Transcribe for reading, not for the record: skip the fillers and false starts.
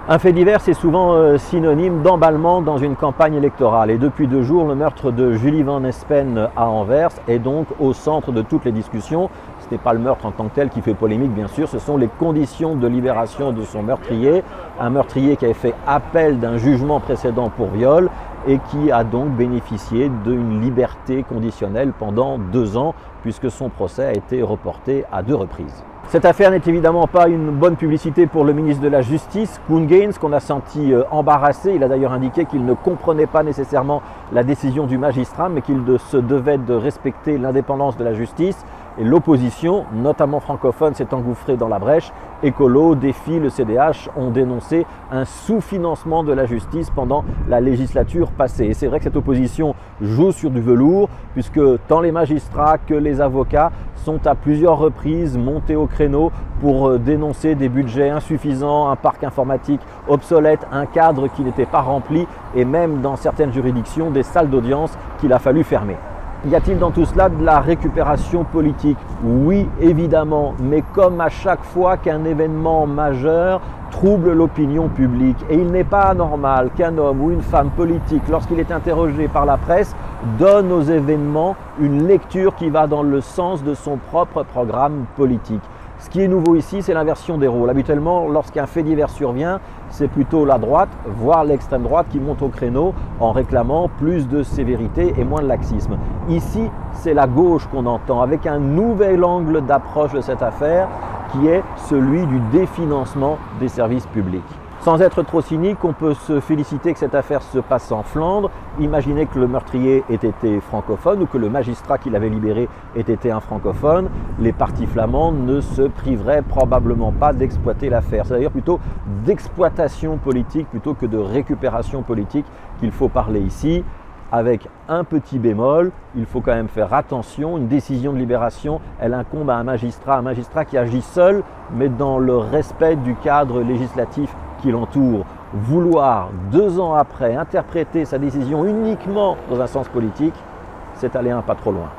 Un fait divers, c'est souvent synonyme d'emballement dans une campagne électorale. Et depuis 2 jours, le meurtre de Julie Van Espen à Anvers est donc au centre de toutes les discussions. Ce n'est pas le meurtre en tant que tel qui fait polémique, bien sûr, ce sont les conditions de libération de son meurtrier. Un meurtrier qui avait fait appel d'un jugement précédent pour viol et qui a donc bénéficié d'une liberté conditionnelle pendant 2 ans, puisque son procès a été reporté à 2 reprises. Cette affaire n'est évidemment pas une bonne publicité pour le ministre de la Justice, Koen Geens, qu'on a senti embarrassé. Il a d'ailleurs indiqué qu'il ne comprenait pas nécessairement la décision du magistrat, mais qu'il se devait de respecter l'indépendance de la justice. Et l'opposition, notamment francophone, s'est engouffrée dans la brèche. Écolo, Défi, le CDH ont dénoncé un sous-financement de la justice pendant la législature passée. Et c'est vrai que cette opposition joue sur du velours, puisque tant les magistrats que les avocats sont à plusieurs reprises montés au créneau pour dénoncer des budgets insuffisants, un parc informatique obsolète, un cadre qui n'était pas rempli et même dans certaines juridictions des salles d'audience qu'il a fallu fermer. Y a-t-il dans tout cela de la récupération politique? Oui, évidemment, mais comme à chaque fois qu'un événement majeur trouble l'opinion publique. Et il n'est pas anormal qu'un homme ou une femme politique, lorsqu'il est interrogé par la presse, donne aux événements une lecture qui va dans le sens de son propre programme politique. Ce qui est nouveau ici, c'est l'inversion des rôles. Habituellement, lorsqu'un fait divers survient, c'est plutôt la droite, voire l'extrême droite, qui monte au créneau en réclamant plus de sévérité et moins de laxisme. Ici, c'est la gauche qu'on entend, avec un nouvel angle d'approche de cette affaire, qui est celui du définancement des services publics. Sans être trop cynique, on peut se féliciter que cette affaire se passe en Flandre. Imaginez que le meurtrier ait été francophone ou que le magistrat qui l'avait libéré ait été un francophone. Les partis flamands ne se priveraient probablement pas d'exploiter l'affaire. C'est d'ailleurs plutôt d'exploitation politique plutôt que de récupération politique qu'il faut parler ici. Avec un petit bémol, il faut quand même faire attention, une décision de libération, elle incombe à un magistrat qui agit seul, mais dans le respect du cadre législatif qui l'entoure. Vouloir, 2 ans après, interpréter sa décision uniquement dans un sens politique, c'est aller un pas trop loin.